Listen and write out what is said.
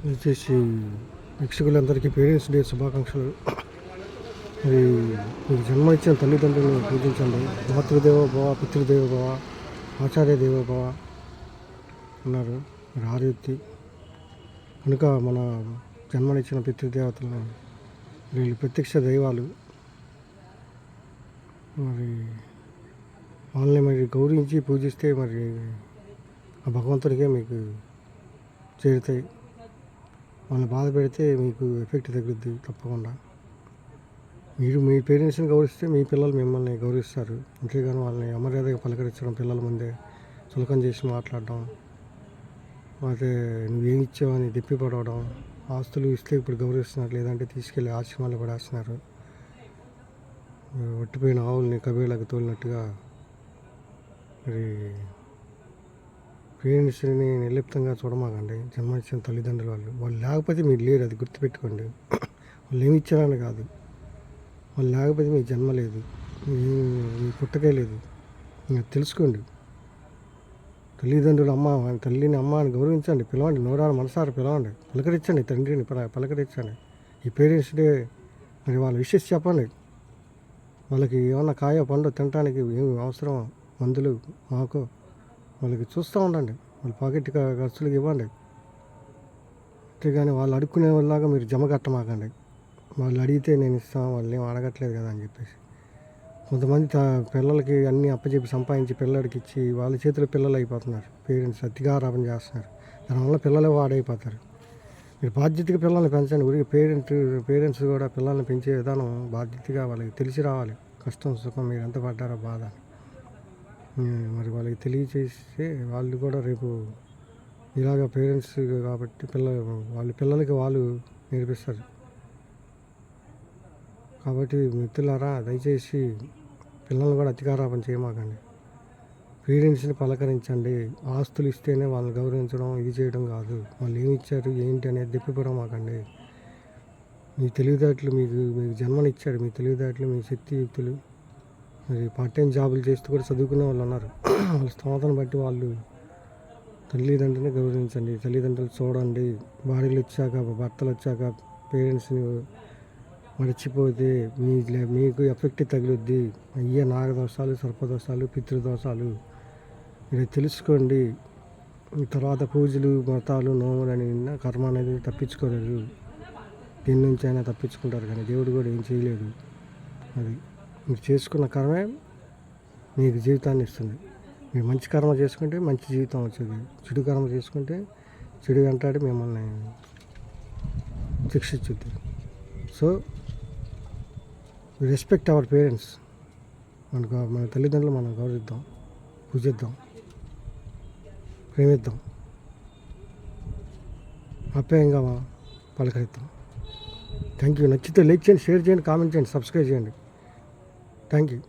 వచ్చేసి వీక్షకులందరికీ parents day శుభాకాంక్షలు. మరి మీకు జన్మ ఇచ్చిన తల్లిదండ్రులను పూజించండి. మాతృదేవో భవ, పితృదేవో భవ, ఆచార్య దేవో భవ అన్నారు మరి ఆర్యుక్తి. కనుక మన జన్మనిచ్చిన పితృదేవతలను వీళ్ళు ప్రత్యక్ష దైవాలు. మరి వాళ్ళని మరి గౌరవించి పూజిస్తే మరి ఆ భగవంతుడికే మీకు చేరుతాయి. వాళ్ళని బాధ పెడితే మీకు ఎఫెక్ట్ తగ్గుద్ది తప్పకుండా. మీరు మీ పేరెంట్స్ని గౌరవిస్తే మీ పిల్లలు మిమ్మల్ని గౌరవిస్తారు. అంతేగాని వాళ్ళని అమర్యాదగా పలకరించడం, పిల్లల ముందే చులకన చేసి మాట్లాడడం, అయితే నువ్వేమి ఇచ్చావని దెప్పి పడవడం, ఆస్తులు ఇస్తే ఇప్పుడు గౌరవిస్తున్నారు, లేదంటే తీసుకెళ్ళి ఆశ్రమాలు పడేస్తున్నారు. ఒట్టిపోయిన ఆవుల్ని కబేళకు తోలినట్టుగా మరి పేరెంట్స్ని నిర్లిప్తంగా చూడమాకండి. జన్మనిచ్చిన తల్లిదండ్రులు వాళ్ళు లేకపోతే మీరు లేరు, అది గుర్తుపెట్టుకోండి. వాళ్ళు ఏమి ఇచ్చారని కాదు, వాళ్ళు లేకపోతే మీకు జన్మ లేదు, మీ పుట్టకే లేదు. తెలుసుకోండి. తల్లిదండ్రులు తల్లిని అమ్మ అని గౌరవించండి, పిలవండి, నోరారు మనసారా పిలవండి, పలకరించండి, తండ్రిని పలకరించండి. ఈ పేరెంట్స్ డే మరి వాళ్ళ విషెస్ చెప్పండి. వాళ్ళకి ఏమన్నా కాయో పండు తినడానికి ఏమి అవసరం, మందులు మాకు వాళ్ళకి చూస్తూ ఉండండి. వాళ్ళ పాకెట్ ఖర్చులకు ఇవ్వండి. అంతేగాని వాళ్ళు అడుక్కునే వాళ్ళలాగా మీరు జమ కట్టమాకండి. వాళ్ళు అడిగితే నేను ఇస్తాను, వాళ్ళు ఏం అడగట్లేదు కదా అని చెప్పేసి. కొంతమంది పిల్లలకి అన్నీ అప్పచెప్పి సంపాదించి పిల్లడికి ఇచ్చి వాళ్ళ చేతిలో పిల్లలు అయిపోతున్నారు. పేరెంట్స్ అతిగారాపం చేస్తున్నారు. దానివల్ల పిల్లలే వాడైపోతారు. మీరు బాధ్యతగా పిల్లల్ని పెంచండి. ఊరికి పేరెంట్స్ కూడా పిల్లల్ని పెంచే విధానం బాధ్యతగా వాళ్ళకి తెలిసి రావాలి. కష్టం సుఖం మీరు ఎంత పడ్డారో బాధ మరి వాళ్ళకి తెలియచేస్తే వాళ్ళు కూడా రేపు ఇలాగ పేరెంట్స్ కాబట్టి వాళ్ళ పిల్లలకి వాళ్ళు నేర్పిస్తారు. కాబట్టి మిత్రులారా, దయచేసి పిల్లల్ని కూడా అతిగారాపం చేయమాకండి. పేరెంట్స్ని పలకరించండి. ఆస్తులు ఇస్తేనే వాళ్ళని గౌరవించడం, ఇది చేయడం కాదు. వాళ్ళు ఏమి ఇచ్చారు ఏంటి అనేది దెప్పిపోవమాకండి. మీ తెలివితేటలు మీకు జన్మనిచ్చాడు. మీ తెలివితేటలు, మీ శక్తియుక్తులు, మరి పార్ట్ టైం జాబులు చేస్తూ కూడా చదువుకునే వాళ్ళు ఉన్నారు. వాళ్ళ స్తోమతను బట్టి వాళ్ళు తల్లిదండ్రులని గౌరవించండి. తల్లిదండ్రులు చూడండి. భార్యలు వచ్చాక, భర్తలు వచ్చాక పేరెంట్స్ని మర్చిపోతే మీకు ఎఫెక్ట్ తగులుద్ది. అయ్యే నాగదోషాలు, సర్పదోషాలు, పితృదోషాలు మీరు తెలుసుకోండి. తర్వాత పూజలు, వ్రతాలు, నోములు అని కర్మ అనేది తప్పించుకోలేరు. దీని నుంచి అయినా తప్పించుకుంటారు, కానీ దేవుడు కూడా ఏం చేయలేదు. అది మీరు చేసుకున్న కర్మే మీకు జీవితాన్ని ఇస్తుంది. మీరు మంచి కర్మ చేసుకుంటే మంచి జీవితం వచ్చింది. చెడు కర్మ చేసుకుంటే చెడు వెంటాడి మిమ్మల్ని శిక్షించుద్ది. So respect our parents. మన తల్లిదండ్రులు మనం గౌరవిద్దాం, పూజిద్దాం, ప్రేమిద్దాం, ఆప్యాయంగా పలకరిద్దాం. Thank you. నచ్చితే లైక్ చేయండి, షేర్ చేయండి, కామెంట్ చేయండి, సబ్స్క్రైబ్ చేయండి. Thank you.